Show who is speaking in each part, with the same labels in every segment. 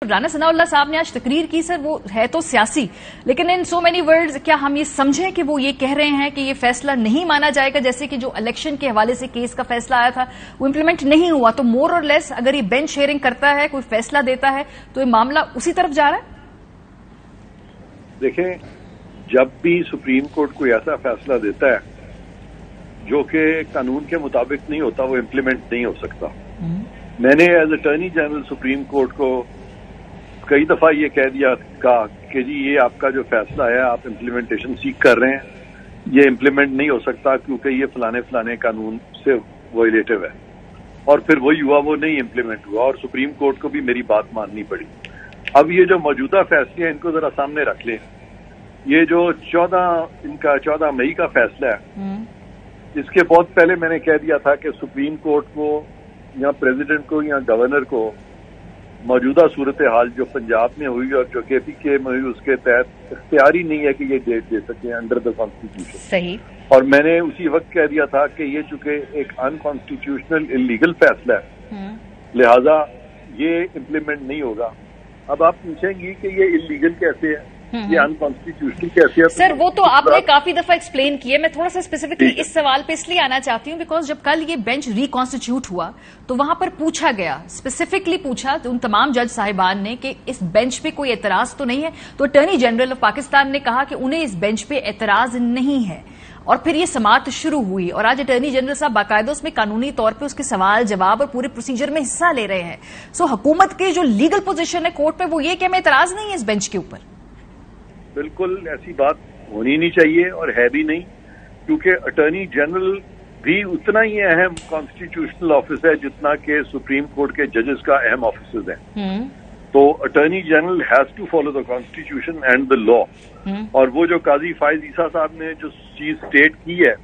Speaker 1: राना सनाउल्लाह साहब ने आज तकरीर की। सर, वो है तो सियासी, लेकिन इन सो मेनी वर्ड्स क्या हम ये समझें कि वो ये कह रहे हैं कि ये फैसला नहीं माना जाएगा, जैसे कि जो इलेक्शन के हवाले से केस का फैसला आया था वो इम्प्लीमेंट नहीं हुआ, तो मोर और लेस अगर ये बेंच हियरिंग करता है, कोई फैसला देता है, तो ये मामला उसी तरफ जा रहा है?
Speaker 2: देखें, जब भी सुप्रीम कोर्ट कोई ऐसा फैसला देता है जो कि कानून के मुताबिक नहीं होता, वो इम्प्लीमेंट नहीं हो सकता। मैंने as attorney general supreme court को कई दफा ये कह दिया कि जी ये आपका जो फैसला है, आप इम्प्लीमेंटेशन सीख कर रहे हैं, ये इम्प्लीमेंट नहीं हो सकता क्योंकि ये फलाने कानून से वायलेटिव है। और फिर वही हुआ, वो नहीं इम्प्लीमेंट हुआ और सुप्रीम कोर्ट को भी मेरी बात माननी पड़ी। अब ये जो मौजूदा फैसले हैं, इनको जरा सामने रख लें। ये जो 14 मई का फैसला है, इसके बहुत पहले मैंने कह दिया था कि सुप्रीम कोर्ट को या प्रेसिडेंट को या गवर्नर को मौजूदा सूरत हाल जो पंजाब में हुई और जो KPK में हुई, उसके तहत इख्तियार ही नहीं है कि ये डेट दे सके अंडर द कॉन्स्टिट्यूशन।
Speaker 1: सही। और
Speaker 2: मैंने उसी वक्त कह दिया था कि ये चूंकि एक अनकॉन्स्टिट्यूशनल इलीगल फैसला है, लिहाजा ये इम्प्लीमेंट नहीं होगा। अब आप पूछेंगी कि ये इलीगल कैसे है, ये अनकॉन्स्टिट्यूशनल कैसे है?
Speaker 1: सर, वो तो आपने काफी दफा एक्सप्लेन किए। मैं थोड़ा सा स्पेसिफिकली इस सवाल पे इसलिए आना चाहती हूँ बिकॉज जब कल ये बेंच रिकॉन्स्टिट्यूट हुआ तो वहां पर पूछा गया, स्पेसिफिकली पूछा तो उन तमाम जज साहिबान ने कि इस बेंच पे कोई एतराज तो नहीं है, तो अटॉर्नी जनरल ऑफ पाकिस्तान ने कहा कि उन्हें इस बेंच पे एतराज नहीं है। और फिर ये समाअत शुरू हुई और आज अटॉर्नी जनरल साहब बाकायदा उसमें कानूनी तौर पे उसके सवाल जवाब और पूरे प्रोसीजर में हिस्सा ले रहे हैं। सो हुकूमत की जो लीगल पोजीशन है कोर्ट पे वो ये कि हमें एतराज नहीं है इस बेंच के ऊपर।
Speaker 2: बिल्कुल ऐसी बात होनी नहीं चाहिए और है भी नहीं, क्योंकि अटॉर्नी जनरल भी उतना ही अहम कॉन्स्टिट्यूशनल ऑफिस है जितना कि सुप्रीम कोर्ट के जजेस का अहम ऑफिस है। तो attorney general has to follow the constitution and the law. और वो जो काजी फायज ईसा साहब ने जो चीज स्टेट की है,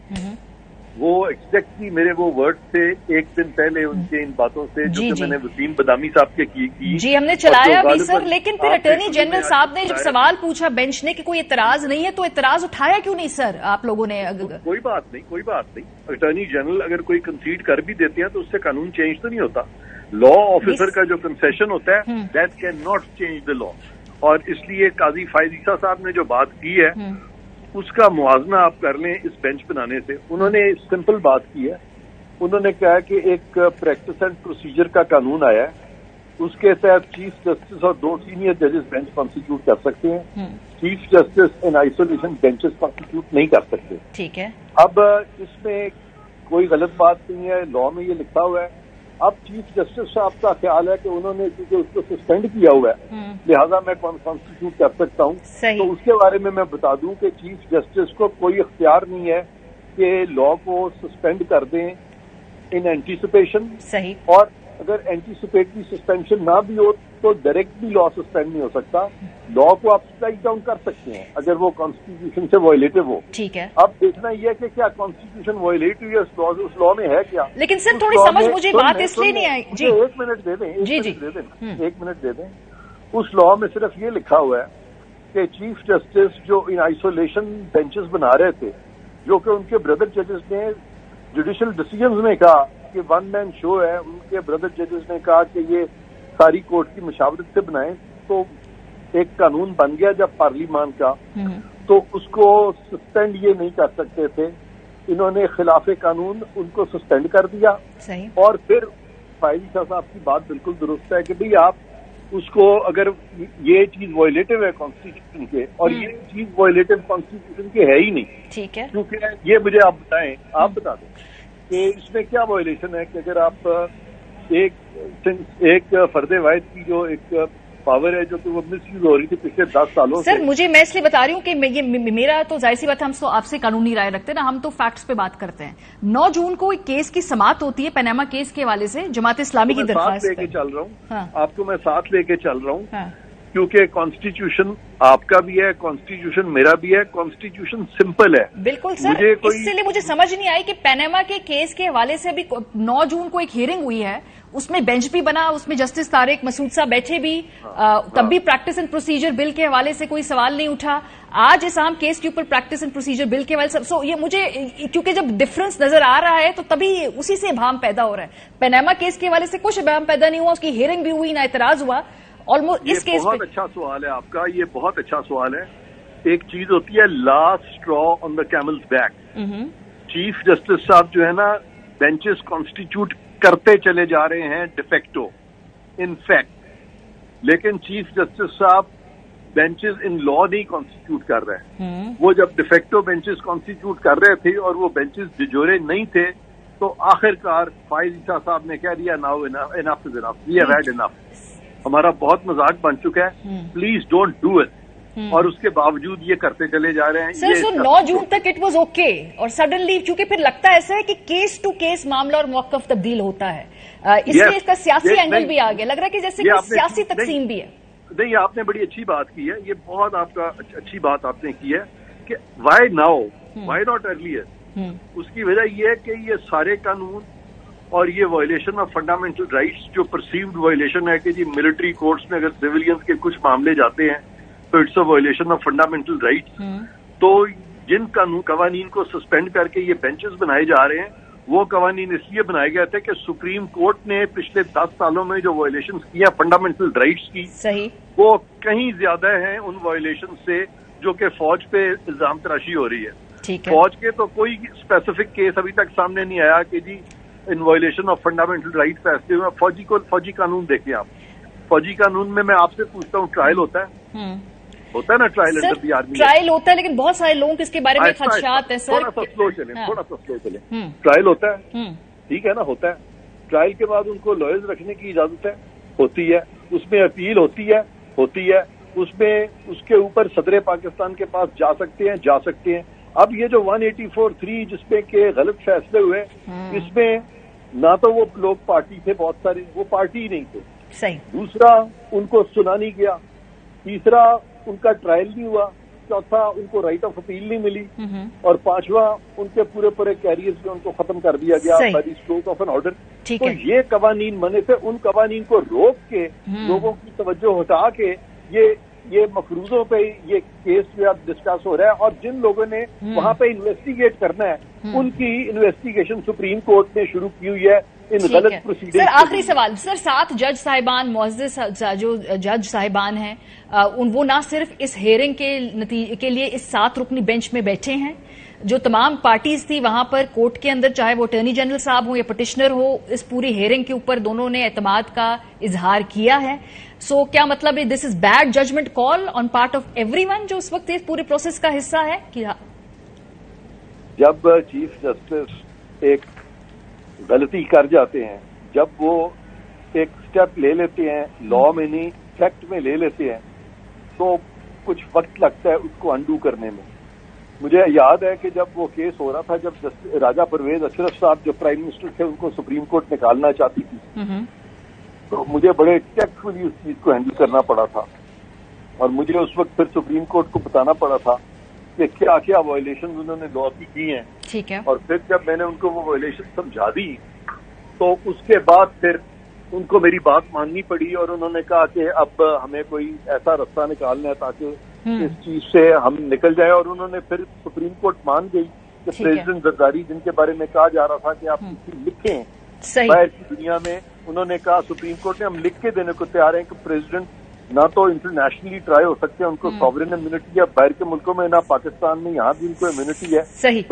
Speaker 2: वो एग्जैक्टली मेरे वो वर्ड से एक दिन पहले उनके इन बातों से जो कि मैंने वसीम बदामी साहब के की
Speaker 1: जी हमने चलाया भी सर, लेकिन फिर अटॉर्नी जनरल साहब ने जब सवाल पूछा बेंच ने कि कोई एतराज नहीं है, तो एतराज उठाया क्यों नहीं सर आप लोगों ने?
Speaker 2: कोई बात नहीं। अटॉर्नी जनरल अगर कोई कंसीड कर भी देते हैं तो उससे कानून चेंज तो नहीं होता। लॉ ऑफिसर का जो कंसेशन होता है, that can not change the law. और इसलिए काजी फायज ईसा साहब ने जो बात की है उसका मुआवजा आप कर लें इस बेंच बनाने से। उन्होंने सिंपल बात की है, उन्होंने कहा कि एक प्रैक्टिस एंड प्रोसीजर का कानून आया है, उसके तहत चीफ जस्टिस और 2 सीनियर जजेस बेंच कॉन्स्टिट्यूट कर सकते हैं। Chief justice in isolation benches constitute नहीं कर सकते।
Speaker 1: ठीक है।
Speaker 2: अब इसमें कोई गलत बात नहीं है, लॉ में ये लिखा हुआ है। अब चीफ जस्टिस साहब का ख्याल है कि उन्होंने क्योंकि उसको सस्पेंड किया हुआ है, लिहाजा मैं कॉन्स्टिट्यूट कर सकता हूँ। तो उसके बारे में मैं बता दूं कि चीफ जस्टिस को कोई इख्तियार नहीं है कि लॉ को सस्पेंड कर दें इन एंटीसिपेशन।
Speaker 1: सही।
Speaker 2: और अगर एंटीसिपेटरी सस्पेंशन ना भी हो तो डायरेक्टली लॉ सस्पेंड नहीं हो सकता। लॉ को आप स्ट्राइक डाउन कर सकते हैं अगर वो कॉन्स्टिट्यूशन से वायलेटिव हो।
Speaker 1: ठीक है।
Speaker 2: अब देखना यह है कि क्या कॉन्स्टिट्यूशन वायलेट हुई है उस लॉ में है क्या।
Speaker 1: लेकिन सर थोड़ी समझ मुझे बात इसलिए नहीं आई जी।
Speaker 2: एक मिनट दे दें, एक मिनट दे दें। उस लॉ में सिर्फ ये लिखा हुआ है कि चीफ जस्टिस जो इन आइसोलेशन बेंचेस बना रहे थे, जो कि उनके ब्रदर जजेस ने जुडिशियल डिसीजन में कहा कि वन मैन शो है, उनके ब्रदर जजेस ने कहा कि ये सारी कोर्ट की मशावरत से बनाएं, तो एक कानून बन गया जब पार्लियामान का, तो उसको सस्पेंड ये नहीं कर सकते थे। इन्होंने खिलाफे कानून उनको सस्पेंड कर दिया।
Speaker 1: सही।
Speaker 2: और फिर फायज ईसा साहब की बात बिल्कुल दुरुस्त है कि भाई आप उसको अगर ये चीज वायलेटिव है कॉन्स्टिट्यूशन के, और ये चीज वायलेटिव कॉन्स्टिट्यूशन के है ही नहीं।
Speaker 1: ठीक है।
Speaker 2: क्योंकि ये मुझे आप बताएं, आप बता दें कि इसमें क्या वायलेशन है कि अगर आप एक फर्दे वाहिद की जो एक पावर है जो कि वो मिसयूज हो रही थी पिछले 10 सालों से।
Speaker 1: सर मुझे मैं इसलिए बता रही हूँ कि ये मेरा तो जाहिर सी बात है, हम तो आपसे कानूनी राय रखते हैं ना, हम तो फैक्ट्स पे बात करते हैं। 9 जून को एक केस की समाअत होती है पनामा केस के हवाले से, जमात इस्लामी की दरख्वास्त
Speaker 2: लेके चल रहा हूँ।
Speaker 1: हाँ।
Speaker 2: आपको मैं साथ लेके चल रहा हूँ।
Speaker 1: हाँ।
Speaker 2: क्योंकि कॉन्स्टिट्यूशन आपका भी है, कॉन्स्टिट्यूशन मेरा भी है, कॉन्स्टिट्यूशन सिंपल है।
Speaker 1: बिल्कुल सर, इसलिए मुझे समझ नहीं आई कि पनामा के केस के हवाले से अभी 9 जून को एक हियरिंग हुई है, उसमें बेंच भी बना, उसमें जस्टिस तारिक मसूद साहब बैठे भी, तब भी प्रैक्टिस एंड प्रोसीजर बिल के हवाले से कोई सवाल नहीं उठा। आज इस आम केस के ऊपर प्रैक्टिस एंड प्रोसीजर बिल के हवाले से, सो ये मुझे क्योंकि जब डिफरेंस नजर आ रहा है तो तभी उसी से इबाम पैदा हो रहा है। पनामा केस के हवाले से कुछ इबाम पैदा नहीं हुआ, उसकी हियरिंग भी हुई, ना एतराज हुआ। ऑलमोस्ट इस केस
Speaker 2: बहुत अच्छा सवाल है आपका, ये बहुत अच्छा सवाल है. एक चीज होती है last straw on the camel's back. Chief justice साहब जो है ना बेंचेस कॉन्स्टिट्यूट करते चले जा रहे हैं डिफेक्टो इनफैक्ट, लेकिन चीफ जस्टिस साहब बेंचेस इन लॉ नहीं कॉन्स्टिट्यूट कर रहे हैं. वो जब डिफेक्टो बेंचेस कॉन्स्टिट्यूट कर रहे थे और वो बेंचेस डिजोरे नहीं थे, तो आखिरकार फाइज ईसा साहब ने कह दिया now enough is enough, we have had enough, हमारा बहुत मजाक बन चुका है, प्लीज डोंट डू इट. और उसके बावजूद ये करते चले जा रहे हैं.
Speaker 1: सर, सो 9 जून तक इट वाज ओके और सडनली चूंकि फिर लगता ऐसा है कि केस टू केस मामला और मौकफ तब्दील होता है, इसलिए इसका सियासी एंगल भी आ गया, लग रहा है कि जैसे कि सियासी तकसीम भी है.
Speaker 2: नहीं, आपने बड़ी अच्छी बात की है, ये बहुत आपका अच्छी बात आपने की है कि why now, why not earlier. उसकी वजह ये है कि ये सारे कानून और ये वायलेशन ऑफ फंडामेंटल राइट्स, जो परसीव्ड वायलेशन है कि जी मिलिट्री कोर्ट्स में अगर सिविलियंस के कुछ मामले जाते हैं तो it's a violation of fundamental rights. तो जिन कवानीन को सस्पेंड करके ये बेंचेस बनाए जा रहे हैं, वो कवानीन इसलिए बनाए गए थे कि सुप्रीम कोर्ट ने पिछले 10 सालों में जो वायलेशन किया फंडामेंटल राइट्स की,
Speaker 1: सही,
Speaker 2: वो कहीं ज्यादा है उन वायलेशन से जो कि फौज पे इल्जाम तराशी हो रही है. फौज के तो कोई स्पेसिफिक केस अभी तक सामने नहीं आया कि जी in violation of fundamental rights ऐसे हुए. फौजी कानून देखें आप, फौजी कानून में मैं आपसे पूछता हूँ ट्रायल होता है? होता है ना trial under the army?
Speaker 1: Trial होता है, लेकिन बहुत सारे लोगों के इसके बारे में खदशात है सर.
Speaker 2: थोड़ा सा स्लो चले. ट्रायल होता है, ठीक है ना, होता है. ट्रायल के बाद उनको लॉयर्स रखने की इजाजत है, होती है. उसमें अपील होती है. उसमें उसके ऊपर सदर पाकिस्तान के पास जा सकते हैं. अब ये जो 184(3) जिसमें के गलत फैसले हुए, इसमें ना तो वो लोग पार्टी थे, बहुत सारे वो पार्टी ही नहीं थे.
Speaker 1: सही.
Speaker 2: दूसरा, उनको सुना नहीं गया. तीसरा, उनका ट्रायल नहीं हुआ. चौथा, उनको राइट ऑफ अपील नहीं मिली. और पांचवा, उनके पूरे कैरियर से उनको खत्म कर दिया गया by the stroke of an order. तो ये कवानीन बने थे, उन कवानीन को रोक के लोगों की तवज्जो हटा के ये मफरूजों पे ये केस जो अब डिस्कस हो रहा है, और जिन लोगों ने वहां पे इन्वेस्टिगेट करना है, उनकी इन्वेस्टिगेशन सुप्रीम कोर्ट ने शुरू की हुई है इन गलत प्रोसीडिंग.
Speaker 1: सर, आखिरी सवाल सर, 7 जज साहिबान, मुअज़्ज़ज़ जो जज साहिबान हैं, वो ना सिर्फ इस हेयरिंग के लिए इस 7 रुकनी बेंच में बैठे हैं, जो तमाम पार्टीज थी वहां पर कोर्ट के अंदर, चाहे वो अटॉर्नी जनरल साहब हो या पिटिशनर हो, इस पूरी हेयरिंग के ऊपर दोनों ने एतमाद का इजहार किया है. सो क्या मतलब है, this is bad judgement call on part of everyone जो उस वक्त इस पूरे प्रोसेस का हिस्सा है? कि
Speaker 2: जब चीफ जस्टिस एक गलती कर जाते हैं, जब वो एक स्टेप ले लेते हैं, लॉ में नहीं फैक्ट में ले लेते हैं, तो कुछ वक्त लगता है उसको अंडू करने में. मुझे याद है कि जब वो केस हो रहा था, जब राजा परवेज अशरफ साहब जो प्राइम मिनिस्टर थे, उनको सुप्रीम कोर्ट निकालना चाहती थी, तो मुझे बड़े टेक्टफुली उस चीज को हैंडल करना पड़ा था. और मुझे उस वक्त फिर सुप्रीम कोर्ट को बताना पड़ा था कि क्या क्या वायलेशन उन्होंने लॉ की हैं.
Speaker 1: ठीक है.
Speaker 2: और फिर जब मैंने उनको वो वायलेशन समझा दी, तो उसके बाद फिर उनको मेरी बात माननी पड़ी, और उन्होंने कहा कि अब हमें कोई ऐसा रास्ता निकालना है ताकि इस चीज से हम निकल जाए. और उन्होंने फिर सुप्रीम कोर्ट मान गई कि प्रेसिडेंट जरदारी, जिनके बारे में कहा जा रहा था कि आप चिट्ठी लिखें बाहर की दुनिया में, उन्होंने कहा, सुप्रीम कोर्ट ने, हम लिख के देने को तैयार हैं कि प्रेसिडेंट ना तो इंटरनेशनली ट्राई हो सकते हैं, उनको सॉवरेन इम्यूनिटी है बाहर के मुल्कों में, ना पाकिस्तान में, यहाँ भी उनको इम्यूनिटी है.
Speaker 1: सही.